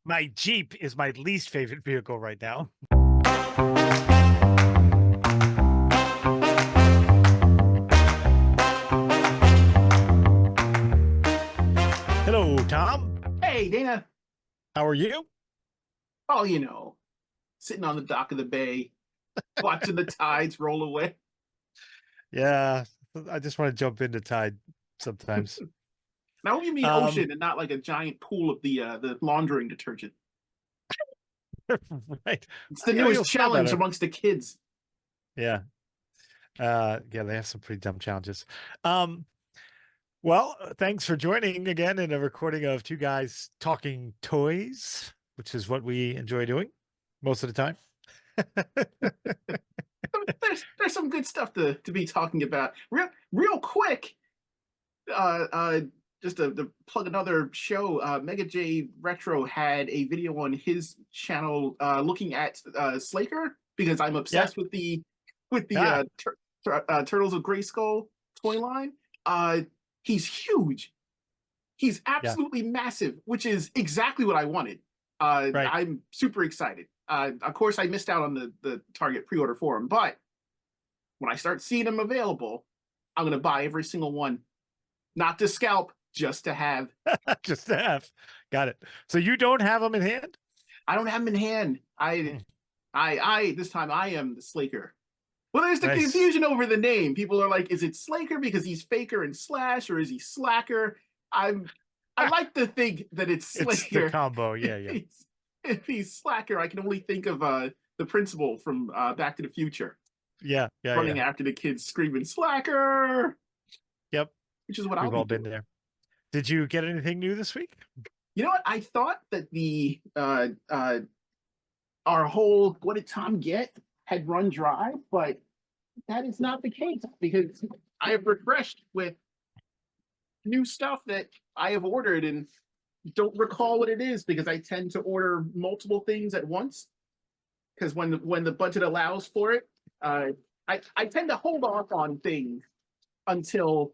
My Jeep is my least favorite vehicle right now. Hello, Tom. Hey, Dana. How are you? Oh, sitting on the dock of the bay, watching the tides roll away. Yeah, I just want to jump into Tide sometimes. Now, I hope you mean Um, ocean and not like a giant pool of the laundering detergent. right. It's the You'll newest feel challenge better. amongst the kids. Yeah. Yeah, they have some pretty dumb challenges. Um, well, thanks for joining again in a recording of two guys talking toys, which is what we enjoy doing most of the time. There's some good stuff to be talking about. Real quick, uh, uh, just to plug another show. Mega J Retro had a video on his channel looking at Sla'ker because I'm Yeah. obsessed with the Ah, Turtles of Grayskull toy line. Uh, he's huge. He's yeah, absolutely massive, which is exactly what I wanted. right. I'm super excited. Of course, I missed out on the Target pre-order for him, but when I start seeing them available, I'm gonna buy every single one, not to scalp, just to have. Just to have. Got it. So you don't have them in hand? I don't have them in hand. Hmm, I this time I am the Sla'ker. Well, there's the nice. confusion over the name. People are like, is it Sla'ker because he's Faker and Slash, or is he Sla'ker? I'm I like to think that it's It's the Sla'ker. combo. Yeah, If yeah. he's Sla'ker, I can only think of the principal from Back to the Future Yeah, yeah, running yeah. after the kids screaming Slacker, Yep. which is what I'll We've be all been doing. there. Did you get anything new this week? You know what? I thought that the our whole what did Tom get had run dry, but that is not the case because I have refreshed with new stuff that I have ordered and don't recall what it is because I tend to order multiple things at once. Because when the budget allows for it, uh, I tend to hold off on things until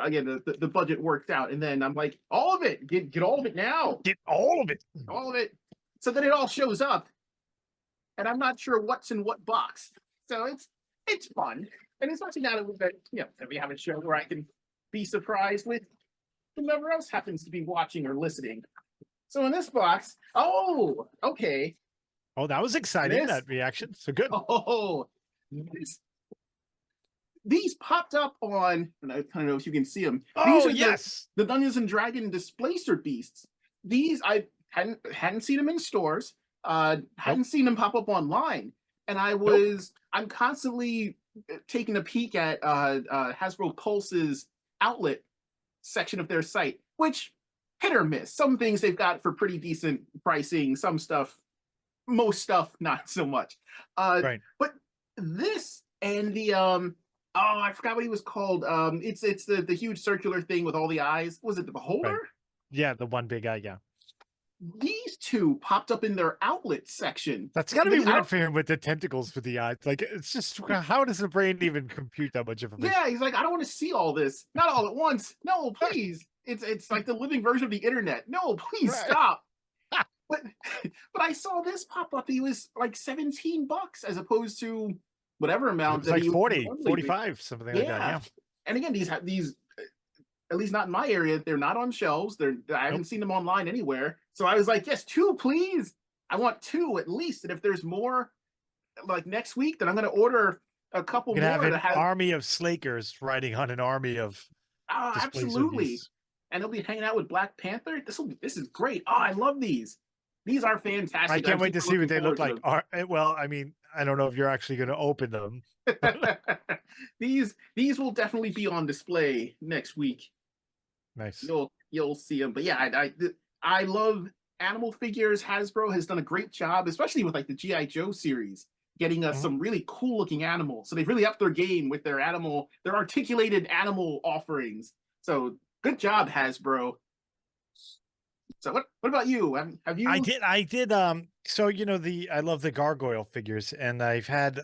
again the budget worked out, and then I'm like, all of it, get all of it now, Get all of it. all of it. So then it all shows up, and I'm not sure what's in what box. So it's fun, and especially now that we have a show where I can be surprised with whomever else happens to be watching or listening. So in this box, oh, okay, Oh, that was exciting, this, that reaction. So good. oh, this, these popped up on, and I don't know if you can see them. These Oh, are yes. the Dungeons and Dragon Displacer beasts. These I hadn't seen them in stores. Nope. Hadn't seen them pop up online, and Nope. I'm constantly taking a peek at Hasbro Pulse's outlet section of their site, which hit or miss. Some things they've got for pretty decent pricing. Some stuff, most stuff, not so much. Right. But this and the oh, I forgot what he was called. It's the huge circular thing with all the eyes. Was it the Beholder? Right. Yeah, the one big guy. Yeah. These two popped up in their outlet section. That's got to be They, I weird don't, for him with the tentacles for the eyes. Like, it's just, how does the brain even compute that much information? yeah, he's like, I don't want to see all this, not all at once. No, please. It's like the living version of the internet. No, please Right. stop. But but I saw this pop up. He was like $17 as opposed to whatever It amount was that like he would 40, normally be. 45, something like that. Yeah, Yeah. and again, these at least not in my area. They're not on shelves. I haven't Nope. seen them online anywhere. So I was like, yes, two, please. I want two at least. And if there's more, like next week, then I'm going to order a couple You can have more to an have. army of Slakers riding on an army of displacer Absolutely. beasts. And he'll be hanging out with Black Panther. This is great. Oh, I love these. These are I fantastic. I'm can't wait to super see what looking they look forward like. to Well, I mean, I don't know if you're actually going to open them, but them. These will definitely be on display next week. nice. You'll see them. But yeah, I love animal figures. Hasbro has done a great job, especially with like the GI Joe series, getting us Mhm. some really cool looking animals. So they've really upped their game with their articulated animal offerings. So good job, Hasbro. So what about you? Have you? I did. So I love the gargoyle figures, and I've had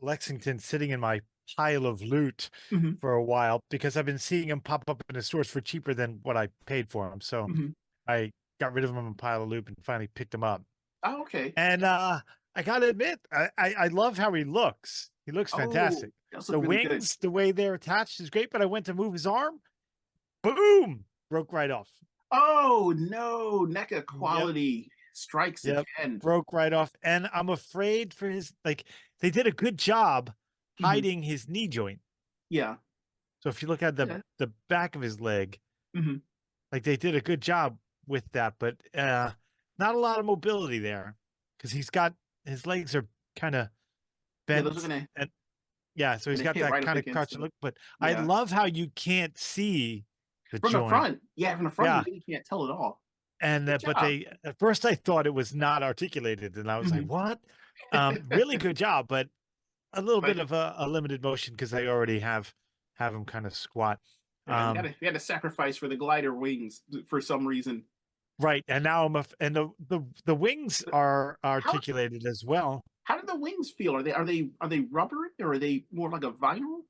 Lexington sitting in my pile of loot Mhm, for a while because I've been seeing them pop up in the stores for cheaper than what I paid for them. So mhm. I got rid of him in a pile of loop and finally picked him up. Oh, okay. And I gotta admit, I love how he looks. He looks Oh, fantastic. those The look really good. wings, the way they're attached is great, but I went to move his arm, boom, broke right off. Oh no, NECA Yep, quality strikes yep, again. broke right off. And I'm afraid for his, like, they did a good job Hmm. hiding his knee joint. Yeah. So if you look at Yeah. the back of his leg, Hmm. like they did a good job with that, but not a lot of mobility there because he's got his legs are kind of Yeah, those are bent, and yeah, so he's gonna got hit that right up kind of against crouching the. look. But I Yeah. love how you can't see the From the joint. front. Yeah, from the front, you Yeah, really can't tell at all. and Good but job. they at first I thought it was not articulated, and I was like, Hmm. what? Really good job, but a little bit But of a limited motion because they already have him kind of squat. yeah, Um, you had to sacrifice for the glider wings for some reason. right, and now and the wings are How articulated as well. how do the wings feel? Are they rubbery or are they more like a vinyl?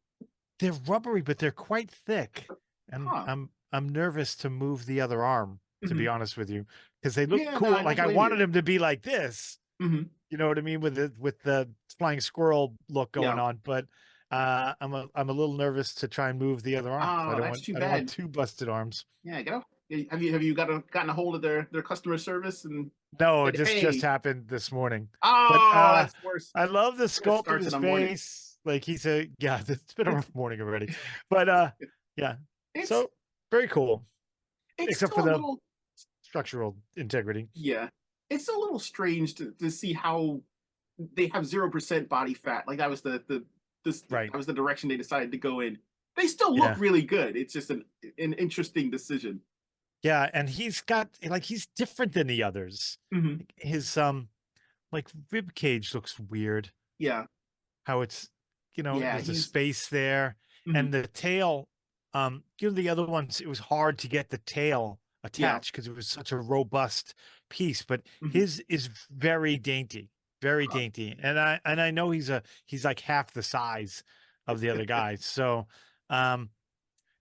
They're rubbery, but they're quite thick, and Huh. I'm nervous to move the other arm, to be Hmm. honest with you, because they look Yeah, no, cool. I Like don't I blame wanted you. him to be like this, Hmm. you know what I mean, with the flying squirrel look going Yeah. on, but I'm a little nervous to try and move the other arm. I Oh, don't that's want too I don't want bad. two busted arms. Yeah, have you gotten a hold of their customer service and No, said, this just hey, happened this morning. But oh, that's worse. I love the That sculpt of starts in his the morning. face. Like he's a yeah, it's been a It's rough morning already. But yeah. it's So very cool. it's Except for still a the little. structural integrity. Yeah, it's a little strange to see how they have 0% body fat. Like that Right. was the direction they decided to go in. They still look Yeah. really good. It's just an interesting decision. Yeah, and he's got like he's different than the others. Hmm. His like rib cage looks weird. Yeah, How it's yeah. there's a He's. space there, Mhm. and the tail, the other ones it was hard to get the tail Yeah. attached because it was such a robust piece, but Mhm. his is very dainty, very Huh. dainty. And I know he's like half the size of the other guys. So um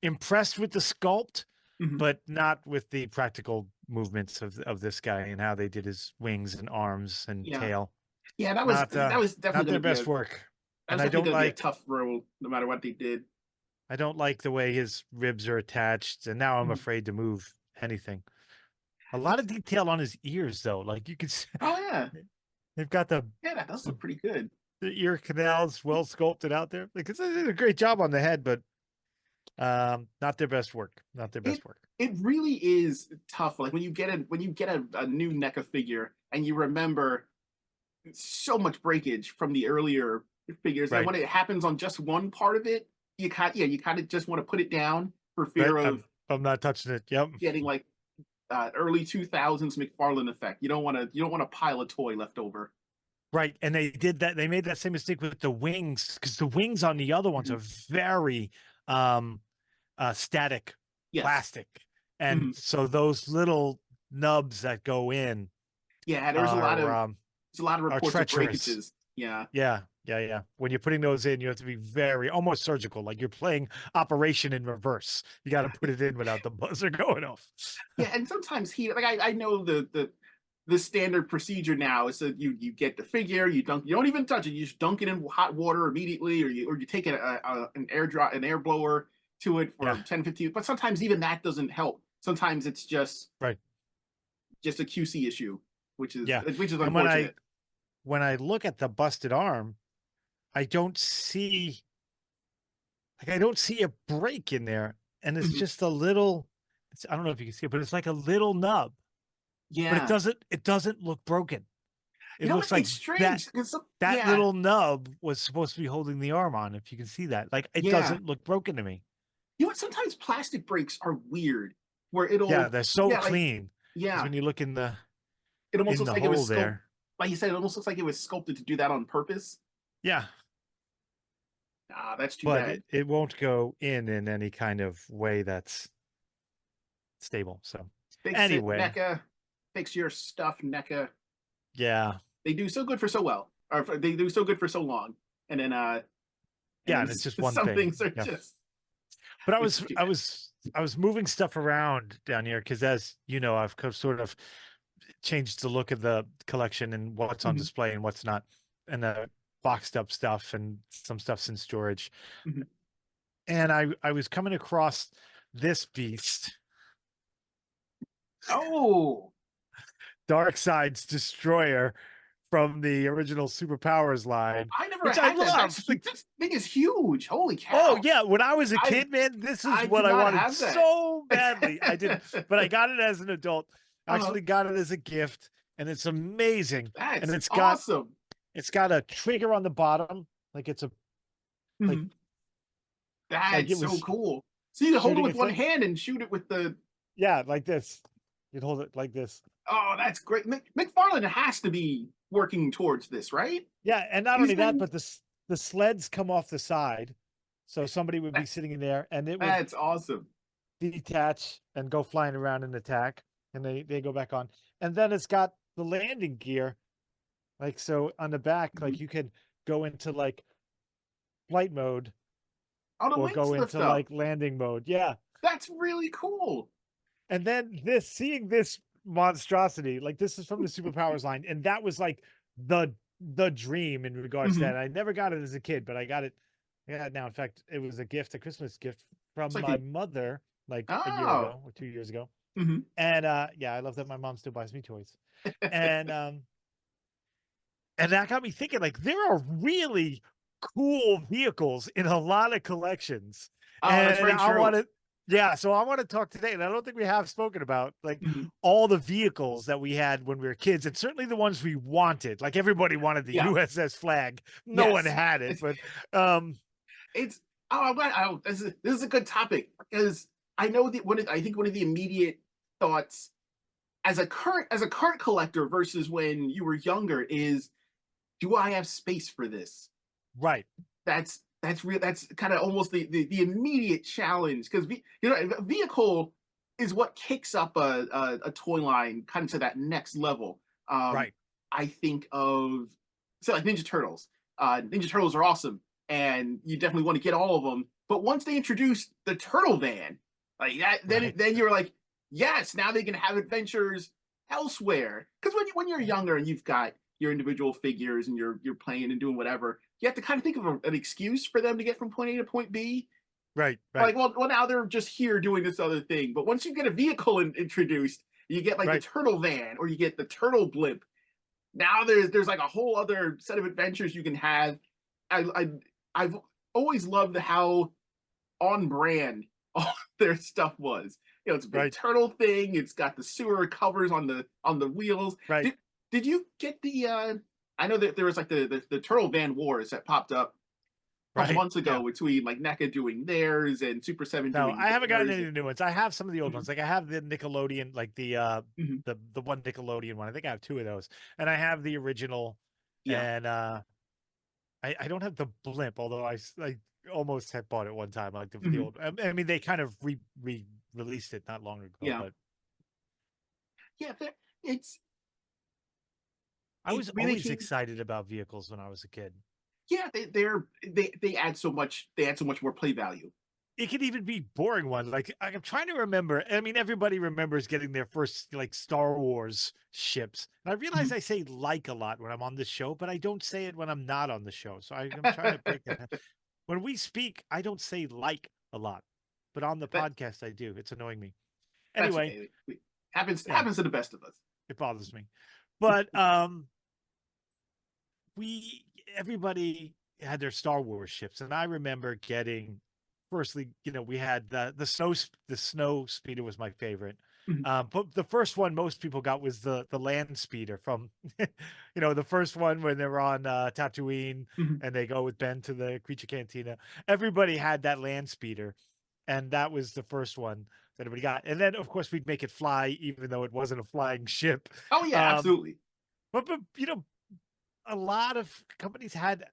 impressed with the sculpt, Mhm. but not with the practical movements of this guy and how they did his wings and arms and Yeah, tail. yeah. That was Not that was definitely not going their to be best work. And a tough role, no matter what they did. I don't like the way his ribs are attached, and now I'm Mhm. afraid to move anything. A lot of detail on his ears, though. Like you can see, Oh yeah, they've got yeah. That does the, look pretty good. the ear canals well sculpted out there. Like they did a great job on the head, but not their best work. Not their It best work. it really is tough. Like when you get a new NECA figure and you remember so much breakage from the earlier figures, and Right, when it happens on just one part of it, you kind of just want to put it down for right. fear I'm not touching it. Yep. getting like early 2000s McFarlane effect. You don't want a pile of toy left over. Right, and they did that. They made that same mistake with the wings because the wings on the other ones Mhm. are very um static Yes. plastic, and Mhm. so those little nubs that go in Yeah, are there's a lot of are reports of treacherous. breakages. Yeah. Yeah, yeah, yeah. When you're putting those in, you have to be very almost surgical, like you're playing Operation in reverse. You got to put it in without the buzzer going off. Yeah, and sometimes I know the standard procedure now is that you get the figure, you don't even touch it, you just dunk it in hot water immediately, or you take an air blower to it Yeah, for 10-15. But sometimes even that doesn't help. Sometimes it's right. just a QC issue, Yeah, which is and unfortunate. when I look at the busted arm, I don't see I don't see a break in there, and it's Mhm. just a little. I don't know if you can see it, but it's like a little nub. But Yeah. it doesn't look broken. You It know what? looks like It's that strange. that Yeah. little nub was supposed to be holding the arm on. If you can see that, like it Yeah. doesn't look broken to me. You know what? Sometimes plastic breaks are weird, where Yeah, they're so yeah, like, clean because yeah, when you look it almost in looks the like it was hole sculpted. there, Like you said, it almost looks like it was sculpted to do that on purpose. yeah, Ah, that's too but bad. it won't go in any kind of way that's stable. So Fix it, anyway, NECA. Fix your stuff, NECA. yeah, They do so good for so well, or they do so good for so long, and then yeah, and it's just one some thing. things are Yeah. just But which is too I bad. was I was moving stuff around down here because, as you know, I've sort of changed the look of the collection and what's on Mhm, display and what's not, and the boxed up stuff and some stuff's in storage. mhm. And I was coming across this beast, Oh, Darkseid's Destroyer from the original Superpowers line, I never which I had that. love. Like, This thing is huge. Holy oh cow! yeah, when I was a I kid, man, this is I what did I not wanted have that. so badly. I didn't, but I got it as an adult. I Uh-huh. actually got it as a gift, and it's amazing. And That's it's got awesome. a trigger on the bottom, like it's a like Mhm. like That's it so was cool. So you can hold it shooting a with one thing. hand and shoot it with the. Yeah, like this. You'd hold it like this. Oh, that's great. McFarlane has to be working towards this, right? Yeah, and not He's only that, been. but the sleds come off the side, so somebody would be That's sitting in there, and it would that's awesome. detach and go flying around and attack, and they go back on. And then it's got the landing gear, like so on the back, Mhm. like you can go into like flight mode Oh, the or wings go lift into up. like landing mode. Yeah. That's really cool. And then seeing this monstrosity, like this is from the Superpowers line, and that was like the dream in regards to Hmm. that. I never got it as a kid, but I got it. I got it now. In fact, it was a gift, a Christmas gift It's from like my a. mother, like a year Oh. ago or 2 years ago. Hmm. And yeah, I love that my mom still buys me toys. And that got me thinking, like, there are really cool vehicles in a lot of collections. Oh, that's And very I want true. to, yeah, so I want to talk today, and I don't think we have spoken about like Hmm. all the vehicles that we had when we were kids, and certainly the ones we wanted. Like everybody wanted the Yeah. USS Flag. No one Yes. had it, but um, It's. Oh, I'm glad. Oh, this is a good topic because I know that I think one of the immediate thoughts as a current collector versus when you were younger is, do I have space for this? right, That's real. That's kind of almost the immediate challenge because a vehicle is what kicks up a toy line kind of to that next level. Um, right, I think of, so like Ninja Turtles. Ninja Turtles are awesome, and you definitely want to get all of them. But once they introduced the Turtle Van, like that, then right, then you're like, yes, now they can have adventures elsewhere. Because when you're younger and you've got your individual figures and you're playing and doing whatever, you have to kind of think of an excuse for them to get from point A to point B. right, right, Like, well, now they're just here doing this other thing. But once you get a vehicle introduced, you get like the right, turtle van or you get the turtle blimp. Now there's like a whole other set of adventures you can have. I I've always loved how on brand all their stuff was. It's a big right, turtle thing. It's got the sewer covers on the wheels. right, Did you get the? I know that there was like the Turtle Van Wars that popped up a couple right. months Yeah. ago between like NECA doing theirs and Super Seven No, doing I haven't gotten theirs. any of the new ones. I have some of the old Mhm, ones. Like I have the Nickelodeon, like mhm. the one Nickelodeon one. I think I have two of those. And I have the original, Yeah. and I don't have the blimp, although I almost had bought it one time, like the Mhm. old. I mean, they kind of released it not long ago, Yeah. but Yeah. It's I it was really always came. excited about vehicles when I was a kid. Yeah, they add so much. They add so much more play value. It could even be boring one. Like I'm trying to remember. I mean, everybody remembers getting their first like Star Wars ships. And I realize Mhm. I say like a lot when I'm on the show, but I don't say it when I'm not on the show. So I'm trying to break that down. When we speak, I don't say like a lot, but on the that podcast I do. It's annoying me. that's Anyway, okay. Happens yeah, happens to the best of us. it bothers me. But we everybody had their Star Wars ships, and I remember getting firstly, we had the snow speeder was my favorite. Mhm, But the first one most people got was the land speeder from the first one when they're on Tatooine mhm, and they go with Ben to the creature cantina. Everybody had that land speeder, and that was the first one that everybody got. And then of course we'd make it fly even though it wasn't a flying ship. oh yeah, Um, absolutely. but a lot of companies had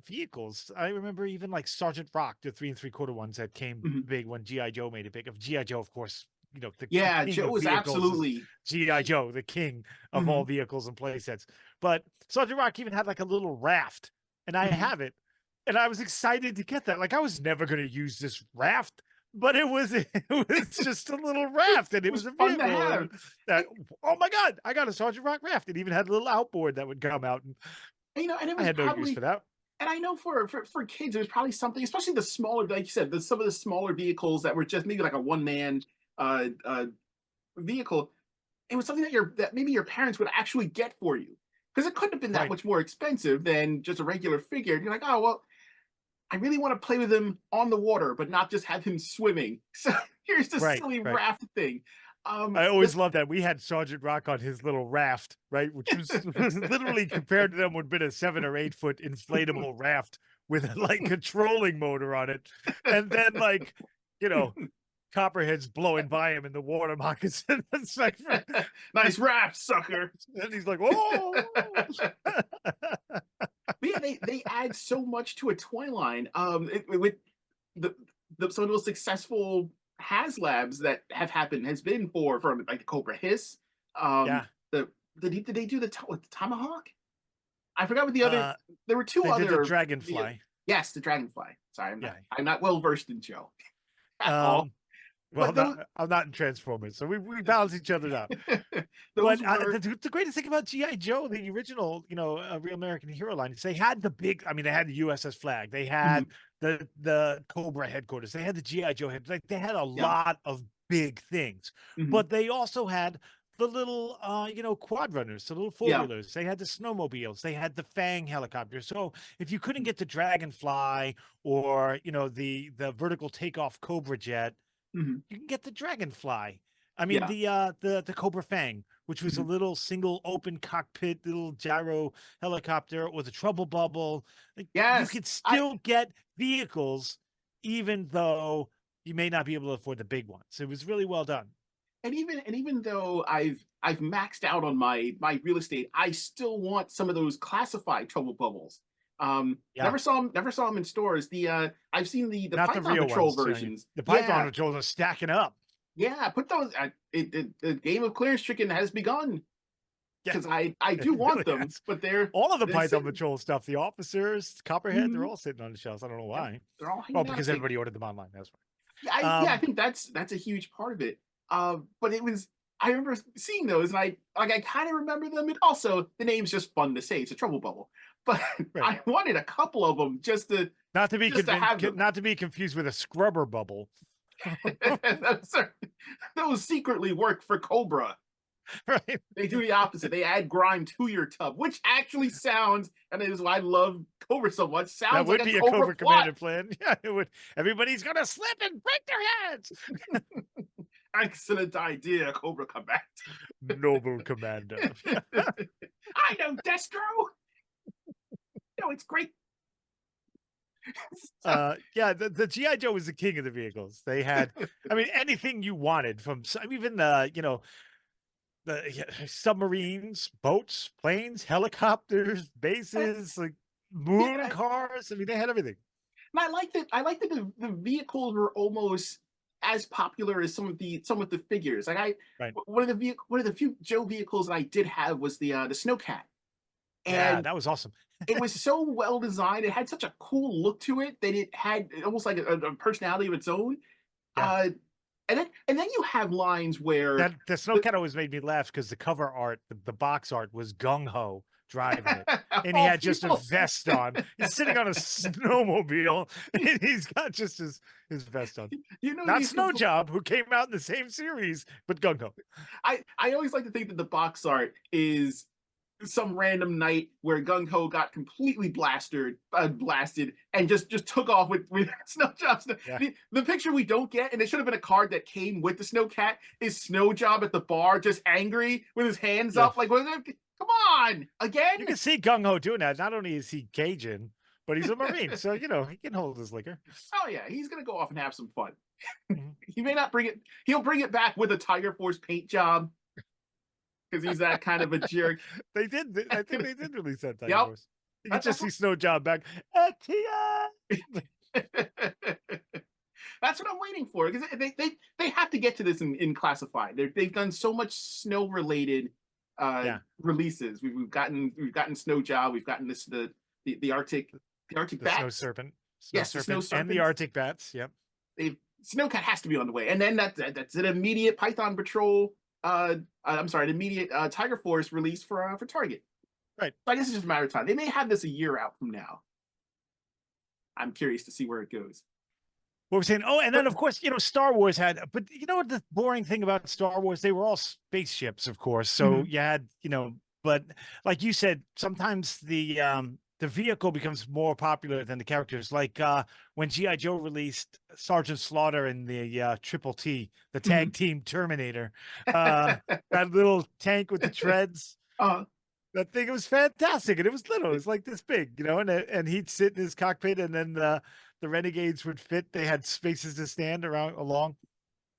vehicles. I remember even like Sergeant Rock, the 3 3/4 ones that came Mhm. big when GI Joe made it big. Of GI Joe, of course, the Yeah, king Joe of is vehicles is absolutely. GI Joe, the king of all Mhm, vehicles and play sets. But Sergeant Rock even had like a little raft, and I mhm. have it, and I was excited to get that. Like I was never going to use this raft, but it was just a little raft, and It it was was a fun to vehicle have. that, oh my God, I got a Sergeant Rock raft. It even had a little outboard that would come out, and And it I was had no use for probably, that. and I know for kids, it was probably something, especially the smaller, like you said, some of the smaller vehicles that were just maybe like a one man vehicle. It was something that maybe your parents would actually get for you, because it couldn't have been that Right, much more expensive than just a regular figure. And you're like, oh well, I really want to play with him on the water, but not just have him swimming. So here's the right, silly right. raft thing. I always This loved that. We had Sergeant Rock on his little raft, right? Which was, was literally compared to them would have been a 7 or 8 foot inflatable raft with like a trolling motor on it. And then like, you know, copperheads blowing by him in the water moccasin. It's like, nice raft, sucker. and he's like, oh. But yeah, they add so much to a toy line. With the, some of the most successful HasLabs that have happened has been for like the Cobra Hiss. Yeah. The did they do with the Tomahawk? I forgot what the other. Uh, There were two they did the other. Dragonfly. Yes, the Dragonfly. Sorry, Yeah. I'm not well versed in Joe at all. Um, well, But those I'm not in Transformers, so we balance each other out. those But were. the greatest thing about GI Joe, the original, Real American Hero line, is they had the big. I mean, they had the USS Flag, they had Mhm, the Cobra headquarters, they had the GI Joe head. Like they had a yeah. lot of big things, Mhm, but they also had the little, quad runners, the little four yeah. wheelers. They had the snowmobiles. They had the Fang helicopter. So if you couldn't get the Dragonfly or the vertical takeoff Cobra jet, Mhm, you can get the Dragonfly. I mean yeah. the Cobra Fang, which was a Mhm. little single open cockpit little gyro helicopter with a trouble bubble. Like, you Yes. could I still get vehicles even though you may not be able to afford the big ones. It was really well done. and even though I've maxed out on my real estate, I still want some of those classified trouble bubbles. Yeah, Never saw them in stores. The I've seen the not the Python real Patrol ones. versions. The Python Yeah, patrols are stacking up. yeah. Put those. The game of clearance chicken has begun, Yeah, because I it do want really them, has. but All of the they're Python sitting. patrol stuff, the officers, Copperhead, they're Mhm. all sitting on the shelves. I don't know Yep, why. they're all Well, hanging out. because everybody ordered them online. That's Yeah, I why. think that's a huge part of it. But it was, I remember seeing those, and I kind of remember them. And also, the name's just fun to say. It's a trouble bubble. But Right. I wanted a couple of them just to have them. Not to be confused with a scrubber bubble. those, those secretly work for Cobra. Right. They do the opposite. They add grime to your tub, which actually sounds, and it is why I love Cobra so much. That Sounds like would a be a Cobra Cobra plot. Commander plan. Yeah, it would. Everybody's gonna slip and break their heads. Excellent idea, Cobra Combat. Noble Commander. I know Destro. No, it's great. So, Yeah, the GI Joe was the king of the vehicles. They had, I mean, anything you wanted from even the submarines, boats, planes, helicopters, and, bases, like yeah, moon cars. I mean, they had everything. I like that. I like that the vehicles were almost as popular as some of the figures. Like Right. one of the few Joe vehicles that I did have was the Snowcat, Yeah, and that was awesome. it was so well designed. It had such a cool look to it that it had almost like a personality of its own. Yeah. Uh, and then you have lines where That the the, Snowcat always made me laugh because the cover art, the box art was gung ho driving it. And he all had just a people, vest on. He's sitting on a snowmobile and he's got just his vest on. Not these Snow compl- Job, who came out in the same series, but gung ho. I always like to think that the box art is some random night where Gung Ho got completely blasted, and just took off with Snow Job. Yeah. The picture we don't get, and it should have been a card that came with the Snow Cat, is Snow Job at the bar, just angry with his hands Yeah. up, like, come on, You again? can see gung ho doing that. Not only is he Cajun, but he's a Marine. So, he can hold his liquor. Oh yeah, he's gonna go off and have some fun. Mhm. He may not bring it. He'll bring it back with a Tiger Force paint job, because he's that kind of a jerk. They did. I think they did release that Tiger Yep, Force. You can just that's see what. Snow Job back. Tia! That's what I'm waiting for, because they have to get to this in classified. They've done so much snow related Yeah. releases. We've gotten Snow Job. We've gotten the Arctic The Snow Bats. Serpent, Yes, the Snow and the Serpents. Arctic Bats. Yep. They've Snowcat has to be on the way, and then that's an immediate Python Patrol. I'm sorry, an immediate Tiger Force release for Target. Right. So I guess it's just a matter of time. They may have this a year out from now. I'm curious to see where it goes. What we're saying. Oh, and then But of course, Star Wars had, but you know what the boring thing about Star Wars? They were all spaceships, of course. So mhm. you had, but like you said, sometimes the vehicle becomes more popular than the characters. Like when G.I. Joe released Sergeant Slaughter in the Triple T, the tag Mhm. team Terminator, uh, that little tank with the treads. uh, That thing, it was fantastic, and it was little. It was like this big, and he'd sit in his cockpit, and then the Renegades would fit. They had spaces to stand around along.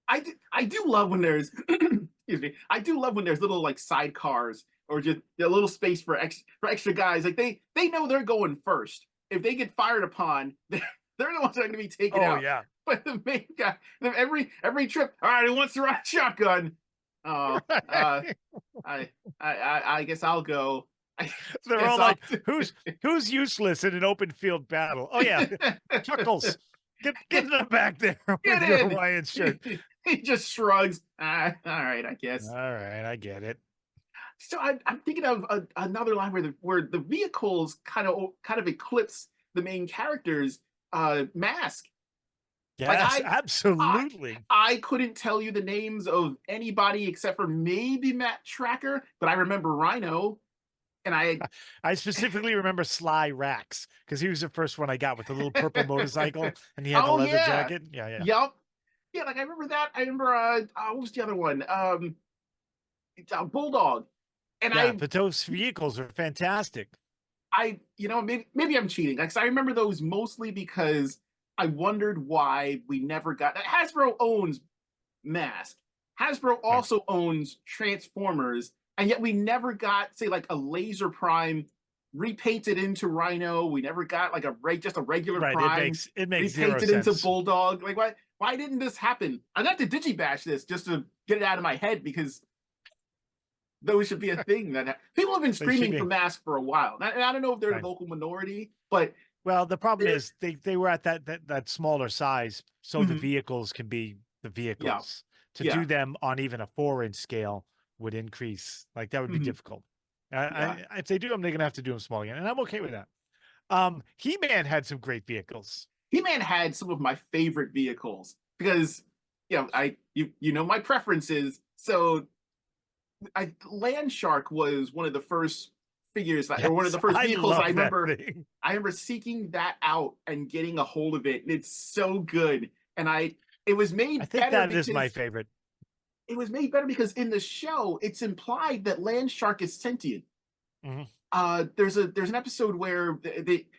I do love when there's excuse me. I do love when there's little like sidecars or just a little space for extra guys. Like they know they're going first. If they get fired upon, they're the ones that are going to be taken Oh out. yeah, But the main guy, every trip, all right, who wants to ride shotgun? Oh, I guess I'll go. I they're guess all I'll like, "Who's useless in an open field battle?" Oh yeah, Chuckles, get in the back there get with your in. Hawaiian shirt. He just shrugs. All right, I All guess. right, I get it. So I'm thinking of another line where the vehicles kind of eclipse the main character's mask. Like Yes, I absolutely. I couldn't tell you the names of anybody except for maybe Matt Tracker, but I remember Rhino, and I specifically remember Sly Rax because he was the first one I got with the little purple motorcycle, and he had the oh leather yeah, jacket. Yeah, yeah, yup, yeah. Like I remember that. I remember what was the other one? Bulldog, and yeah. But those vehicles are fantastic. maybe I'm cheating because I remember those mostly because I wondered why we never got. Hasbro owns Mask. Hasbro Right, also owns Transformers, and yet we never got, say, like a Laser Prime repainted into Rhino. We never got like just a regular right. It Prime makes it makes zero repainted into sense. Bulldog. Like why didn't this happen? I'd have to digibash this just to get it out of my head because those should be a thing that people have been They should screaming for be Mask for a while. And I don't know if they're the right. vocal minority, but Well, the problem they're is they were at that smaller size, so the mhm, vehicles can be the yeah, vehicles. To yeah, do them on even a 4-inch scale would increase. Like that would be mhm, difficult. yeah. If they do them, they're gonna have to do them small again, and I'm okay with that. He-Man had some great vehicles. He-Man had some of my favorite vehicles because you know my preferences. So Land Shark was one of the first figures or one of Yes, the first I vehicles I love that remember. thing. I remember seeking that out and getting a hold of it, and it's so good. And it was I made think better that is my because favorite. in the show it's implied that Land Shark is sentient. Mhm. There's an episode where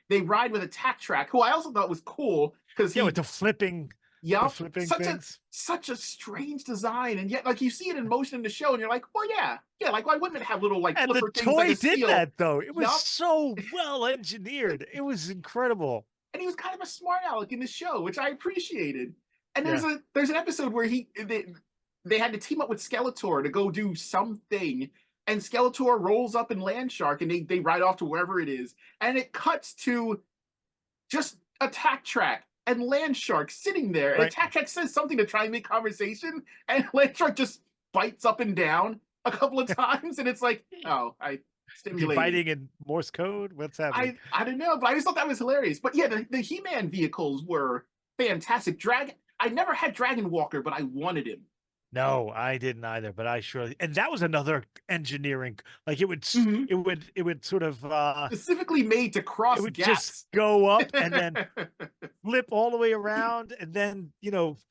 they ride with a tack track, who I also thought was cool because Yeah, with he. the Yup. flipping Such a things. such a strange design, and yet like you see it in motion in the show, and you're like, well, yeah, yeah. Like why wouldn't it have little like And the flipper things like toy a did seal? that though. It was Yup. so well engineered. It was incredible. And he was kind of a smart aleck in the show, which I appreciated. And Yeah. there's an episode where they had to team up with Skeletor to go do something, and Skeletor rolls up in Land Shark, and they ride off to wherever it is, and it cuts to just attack track and land shark sitting there. And Right. attack track says something to try and make conversation, and land shark just bites up and down a couple of times, and it's like, oh, I Is he stimulating. biting in Morse code? What's happening? I don't know, but I just thought that was hilarious. But yeah, the He-Man vehicles were fantastic. Dragon, I never had Dragon Walker, but I wanted him. No, I didn't either, but I surely, and that was another engineering, like Mhm. it would sort of Specifically made to it cross would just gaps. go up and then flip all the way around and then,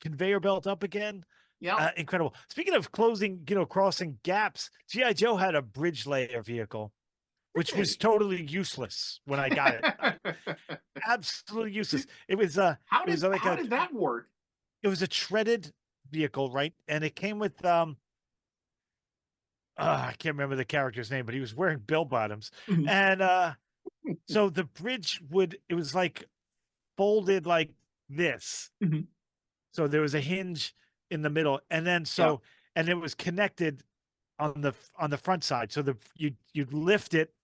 conveyor belt up again. Yep. Incredible. Speaking of crossing gaps, GI Joe had a bridge layer vehicle which was Really? totally useless when I got it. Absolutely useless. It was like How did that work? it was a treaded vehicle, right? And it came with I can't remember the character's name, but he was wearing bell bottoms. Mhm. And so the bridge it was like folded like this. Mhm. So there was a hinge in the middle, and then Yep. and it was connected on the front side. So you'd lift it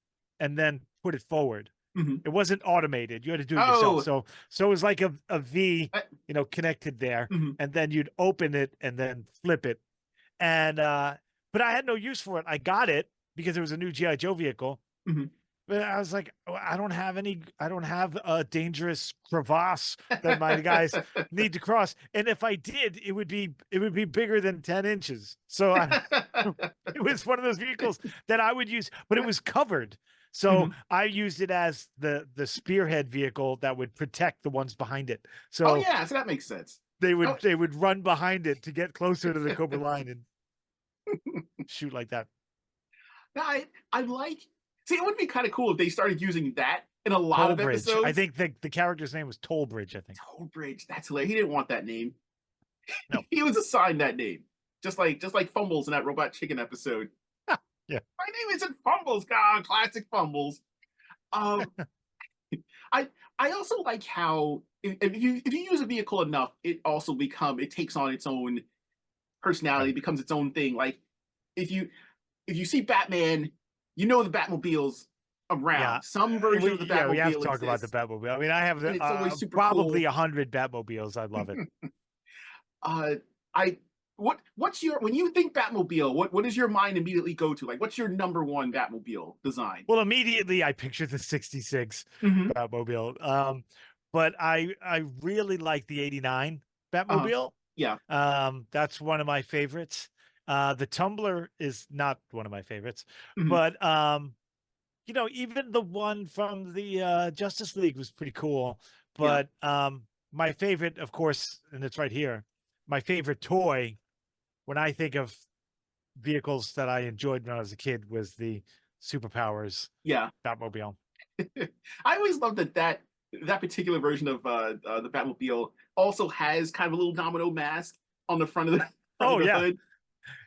and then put it forward. Mhm. It wasn't automated. You had to do it yourself. Oh, So it was like a V, I, connected there, mhm, and then you'd open it and then flip it. And but I had no use for it. I got it because it was a new GI Joe vehicle. mhm. But I was like, "Oh, I don't have a dangerous crevasse that my guys need to cross. And if I did, it would be bigger than 10 inches. So I it was one of those vehicles that I would use, but it was covered. So Mhm. I used it as the spearhead vehicle that would protect the ones behind it. Oh So yeah, so that makes sense. Oh, they would run behind it to get closer to the Cobra line and shoot like that. no, I like. See, it would be kind of cool if they started using that in a lot Toll of Bridge. I episodes. think the character's name was Toll Bridge, I think. Toll Bridge, that's hilarious. He didn't want that name. No. He was assigned that name, just like Fumbles in that Robot Chicken episode. Yeah. My name isn't Fumbles, God, classic Fumbles. Um, I I also like how if you use a vehicle enough, it takes on its own personality, Right. becomes its own thing. Like if you if you see Batman, you know the Batmobile's Yeah. around. Some version of the We have to Batmobile talk about the exists, Batmobile. I mean, I have and it's always super probably cool. 100 Batmobiles. I love it. uh, I what's your when you think Batmobile? What does your mind immediately go to? Like, what's your number one Batmobile design? Well, immediately I picture the 66 Mm-hmm. Batmobile. But I really like the 89 Uh, Batmobile. yeah. That's one of my favorites. The Tumbler is not one of my favorites, Mm-hmm. but even the one from the Justice League was pretty cool. Yeah. But my favorite, of course, and it's right here, my favorite toy when I think of vehicles that I enjoyed when I was a kid was the Superpowers Yeah. Batmobile. I always love that particular version of the Batmobile also has kind of a little domino mask on the front of the front of Oh the yeah, hood,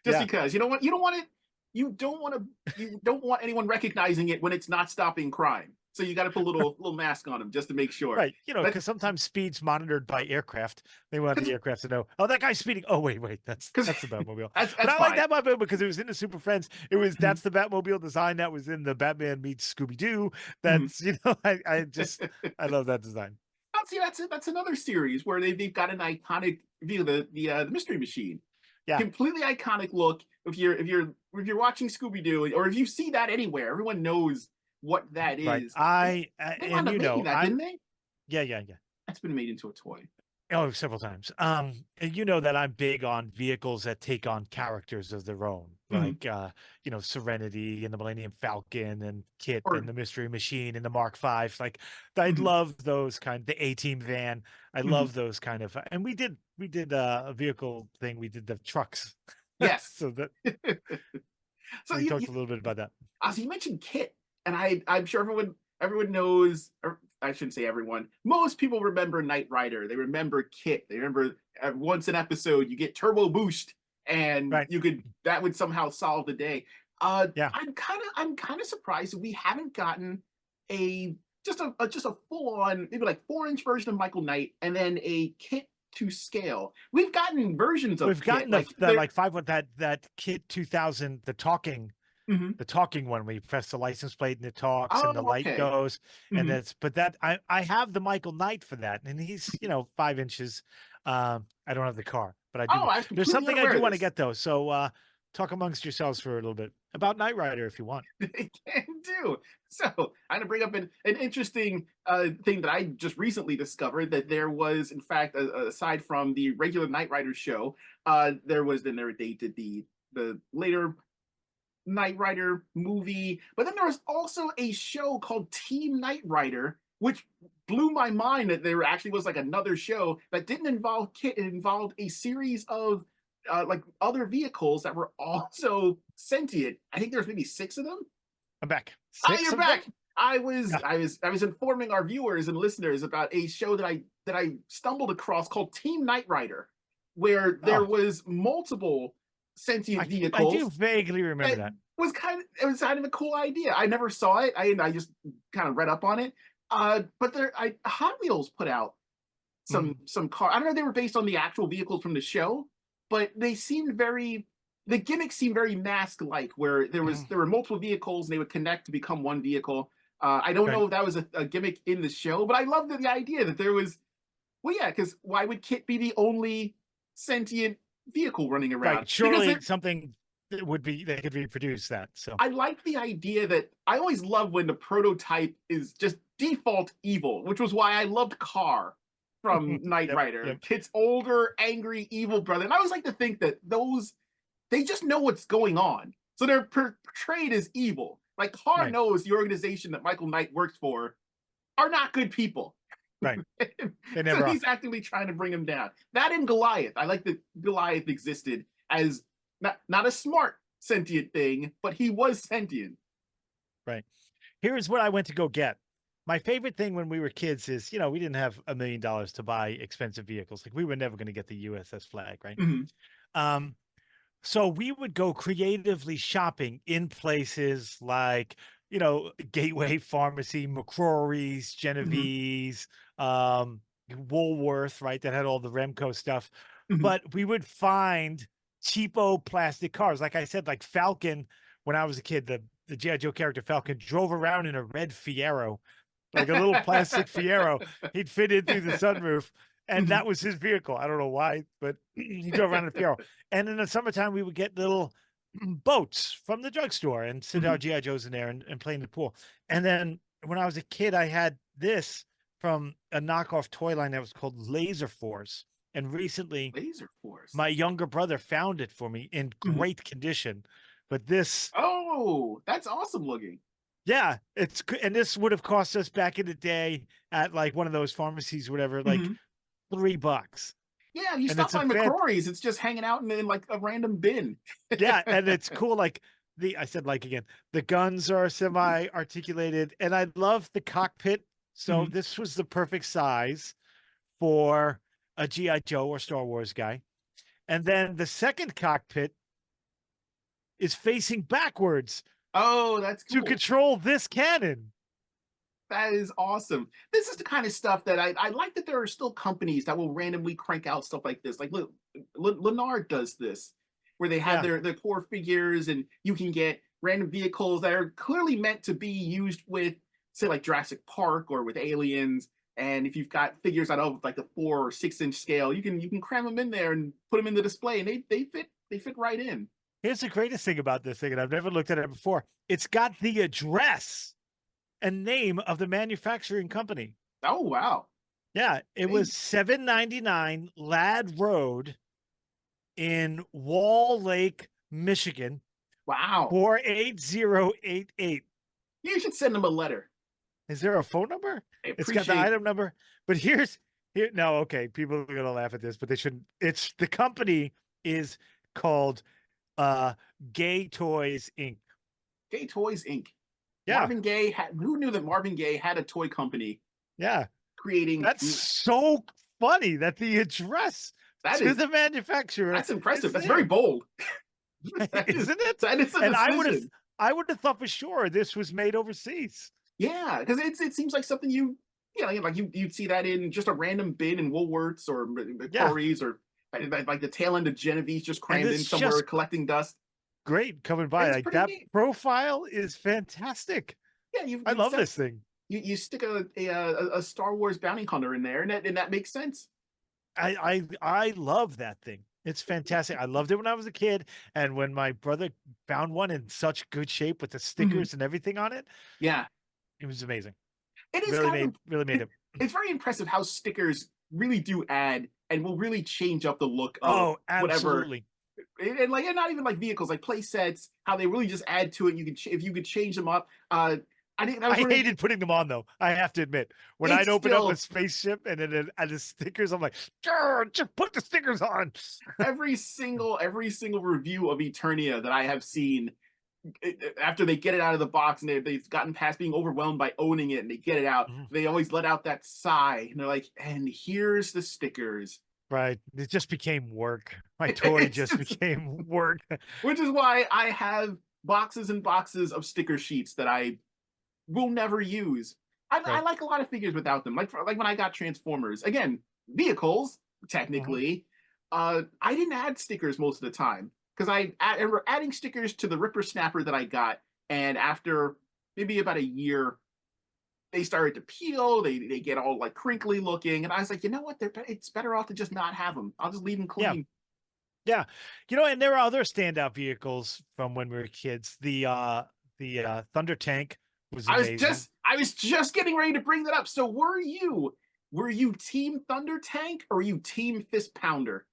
just yeah, because you don't want it, you don't want anyone recognizing it when it's not stopping crime. So you got to put a little mask on them just to make sure. right. But Because sometimes speed's monitored by aircraft. They want the because aircraft to know, oh, that guy's speeding. Oh, wait, because that's the Batmobile. But that's I like fine. that Batmobile because it was in the Super Friends. That's the Batmobile design that was in the Batman meets Scooby Doo. That's I love that design. See, that's another series where they've got an iconic view, the Mystery Machine, Yeah, completely iconic look. If you're watching Scooby Doo, or if you see that anywhere, everyone knows what that right. is. They wound And up making that, didn't I'm they? yeah. That's been made into a toy. Oh, several times. And you know that I'm big on vehicles that take on characters of their own, Mhm. like Serenity and the Millennium Falcon and Kit and Or the Mystery Machine and the Mark Five. Like I mhm, love those the A-Team van. I mhm. love those kind of, and we did a vehicle thing. We did the trucks, Yes. so that So we talked a little bit about that. as you mentioned Kit, and I'm sure everyone knows, or I shouldn't say everyone. Most people remember Knight Rider. They remember Kit. They remember once an episode you get turbo boost, and Right. you could that would somehow solve the day. Yeah. I'm kind of surprised that we haven't gotten a just a full on maybe like 4-inch version of Michael Knight, and then a Kit to scale. We've gotten versions of We've Kit gotten like the they're. like five with that Kit 2000, Mhm. the talking one where you press the license plate and it talks and the Oh, light okay. goes and Mhm. that's but that I have the Michael Knight for that and he's 5 inches. I don't have the car, but I Oh, do. I was There's completely something I unaware do of want to this. get though. So talk amongst yourselves for a little bit about Knight Rider if you want. They can do. So I'm gonna bring up an interesting thing that I just recently discovered, that there was, in fact, aside from the regular Knight Rider show, they did the later Knight Rider movie, but then there was also a show called Team Knight Rider, which blew my mind that there actually was like another show that didn't involve Kit. It involved a series of like other vehicles that were also sentient. I think there's maybe 6 of them. I'm back. Ah, Six you're of them? back. I was Yeah. I was I was informing our viewers and listeners about a show that I stumbled across called Team Knight Rider, where there Oh, was multiple sentient I do vehicles. vaguely remember That that. was kind of a cool idea. I never saw it. I just kind of read up on it. But Hot Wheels put out Mhm. some car. I don't know if they were based on the actual vehicles from the show, but the gimmicks seemed very mask like, where Mhm. there were multiple vehicles and they would connect to become one vehicle. I don't Right. know if that was a gimmick in the show, but I loved the idea that there was. Well, yeah, because why would Kit be the only sentient vehicle running around? Right. Because Surely something that would be they could reproduce that. So I like the idea that I always love when the prototype is just default evil, which was why I loved Carr from Knight yep, Rider. yep, Kit's older, angry, evil brother. And I always like to think that those they just know what's going on. So they're portrayed as evil. Like Carr right, knows the organization that Michael Knight works for are not good people. right. They So never are. he's actively trying to bring him down. That in Goliath. I like that Goliath existed as not a smart sentient thing, but he was sentient. Right. Here's what I went to go get. My favorite thing when we were kids is, we didn't have $1 million to buy expensive vehicles. Like we were never going to get the USS Flag, right? Mm-hmm. Um, so we would go creatively shopping in places like, Gateway Pharmacy, McCrory's, Mm-hmm. Genovese, Woolworth, right? That had all the Remco stuff. Mm-hmm. But we would find cheapo plastic cars. Like I said, like Falcon, when I was a kid, the G.I. Joe character Falcon drove around in a red Fiero, like a little plastic Fiero. He'd fit in through the sunroof. And Mm-hmm. that was his vehicle. I don't know why, but he drove around in a Fiero. And in the summertime, we would get little boats from the drugstore and sit our Mm-hmm. GI Joes in there and play in the pool. And then when I was a kid, I had this from a knockoff toy line that was called Laser Force. And recently, Laser Force. my younger brother found it for me in Mm-hmm. great condition. But this, Oh, that's awesome looking. yeah, and this would have cost us back in the day at like one of those pharmacies, whatever, like Mm-hmm. $3. Yeah, you And stop it's a by fan, McCrory's, it's just hanging out in like a random bin. yeah, and it's cool. Like I said, like again, the guns are semi-articulated, and I love the cockpit. So Mm-hmm. this was the perfect size for a GI Joe or Star Wars guy. And then the second cockpit is facing backwards Oh, that's to cool. control this cannon. That is awesome. This is the kind of stuff that I like that there are still companies that will randomly crank out stuff like this. Like look, Leonard does this, where they have Yeah. their core figures, and you can get random vehicles that are clearly meant to be used with, say, like Jurassic Park or with aliens. And if you've got figures out of like the 4 or 6 inch scale, you can cram them in there and put them in the display, and they fit right in. Here's the greatest thing about this thing, and I've never looked at it before. It's got the address and name of the manufacturing company. Oh wow. Yeah, it They was 799 Ladd Road in Wall Lake, Michigan, wow. 48088. You should send them a letter. Is there a phone number? I It's got the appreciate. item number. But here no, okay, people are gonna laugh at this, but they shouldn't. It's the company is called uh Gay Toys Inc. Gay Toys Inc. Yeah, Who knew that Marvin Gaye had a toy company yeah. creating That's so funny that the address that to is the manufacturer that's impressive. is That's very there. bold. that is Isn't it? that is a And decision. I would have thought for sure this was made overseas. Yeah, because it seems like something like you'd see that in just a random bin in Woolworths or Yeah. McCrory's or like the tail end of Genevieve just And crammed in it's somewhere just collecting dust. great coming by. It's Like pretty that neat. profile is fantastic. Yeah, you I you love set this thing. you stick a Star Wars bounty hunter in there, and that makes sense. I love that thing. It's fantastic. I loved it when I was a kid, and when my brother found one in such good shape with the Mhm. stickers and everything on it, Yeah, it was amazing. it is Really kind made of really made it. it's very impressive how stickers really do add and will really change up the look of Oh, whatever. absolutely. And like, and not even like vehicles, like play sets, how they really just add to it. You can if you could change them up. I think that was I one of hated putting them on though. I have to admit, when I'd it's open up a still spaceship and then and the stickers, I'm like, "Grr, just put the stickers on." every single review of Eternia that I have seen after they get it out of the box and they've gotten past being overwhelmed by owning it and they get it out, Mhm. they always let out that sigh and they're like, and here's the stickers. Right. It just became work. My toy It's just just, became work. which is why I have boxes and boxes of sticker sheets that I will never use. I Right. like a lot of figures without them. Like when I got Transformers, again, vehicles Mhm. technically. I didn't add stickers most of the time because I remember adding stickers to the Ripper Snapper that I got, and after maybe about a year, they started to peel. They get all like crinkly looking, and I was like, you know what? It's better off to just not have them. I'll just leave them Yeah. clean. Yeah. And there are other standout vehicles from when we were kids. The Thunder Tank was amazing. I was just getting ready to bring that up. So were you team Thunder Tank or were you team Fist Pounder?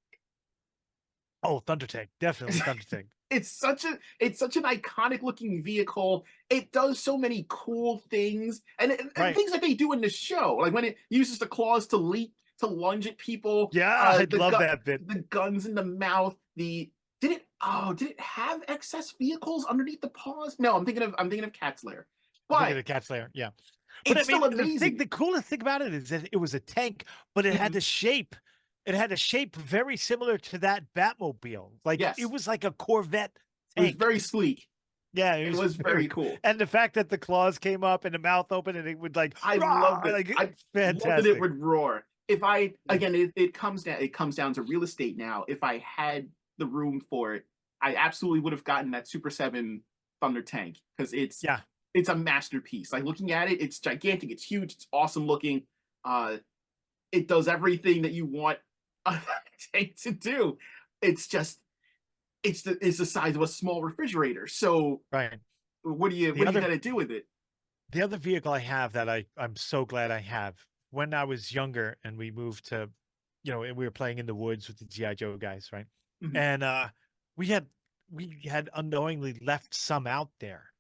Oh, Thunder Tank, definitely Thunder Tank. It's such an iconic looking vehicle. It does so many cool things, and Right. things that they do in the show, like when it uses the claws to leap to lunge at people. Yeah, I'd The love that bit. the guns in the mouth. Did it have excess vehicles underneath the paws? No, I'm thinking of Cat's Lair, I'm thinking but of Cat Slayer. Yeah. But I it's mean, still amazing. the coolest thing about it is that it was a tank, but it had Mhm. the shape. It had a shape very similar to that Batmobile. Like it Yes, was like a Corvette it was tank. very sleek. Yeah, it It was was very very cool. cool. And the fact that the claws came up and the mouth opened and it would like, rah, like I loved that it fantastic. would roar. If I Yeah. again, it comes down to real estate now. If I had the room for it, I absolutely would have gotten that Super 7 Thunder Tank because Yeah. it's a masterpiece. Like looking at it, it's gigantic, it's huge, it's awesome looking. Uh, it does everything that you want a tank to do. It's just it's the size of a small refrigerator. So Right. The what are you other gonna do with it? the other vehicle I have that I'm so glad I have, when I was younger and we moved to, and we were playing in the woods with the GI Joe guys, right? Mhm. And we had we had unknowingly left some out there.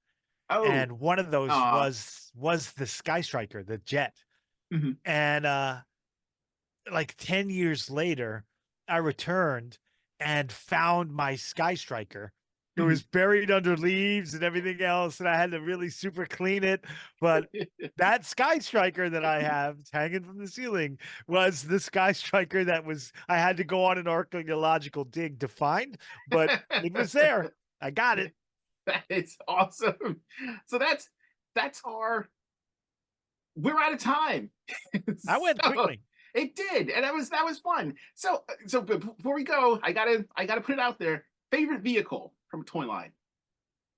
Oh, And one of those uh, was the Sky Striker, the jet. mhm, And like 10 years later, I returned and found my Sky Striker. It mhm. was buried under leaves and everything else, and I had to really super clean it. But that Sky Striker that I have hanging from the ceiling was the Sky Striker that was I had to go on an archaeological dig to find, but it was there. I got it. That is awesome. So that's our we're out of time. I went So quickly. it did, and that was fun. So before we go, I gotta put it out there. Favorite vehicle from a toy line.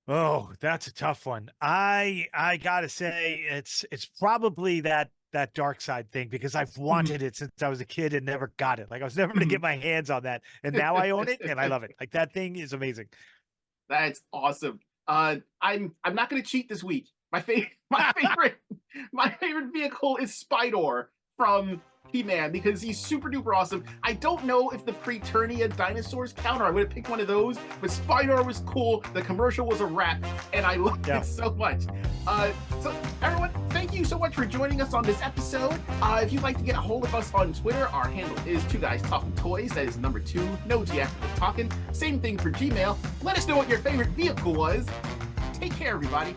Oh, that's a tough one. I gotta say it's probably that dark side thing because I've Mhm, wanted it since I was a kid and never got it. Like I was never gonna mhm. get my hands on that, and now I own it and I love it. Like that thing is amazing. That's awesome. I'm not gonna cheat this week. My favorite vehicle is Spydor from He-Man because he's super duper awesome. I don't know if the Preternia dinosaurs count, or I would have picked one of those, but Spydor was cool. The commercial was a wrap, and I loved Yeah. it so much. So everyone, thank you so much for joining us on this episode. If you'd like to get a hold of us on Twitter, our handle is 2gguys talking toys. That is number 2, no G after the talking. Same thing for Gmail. Let us know what your favorite vehicle was. Take care, everybody.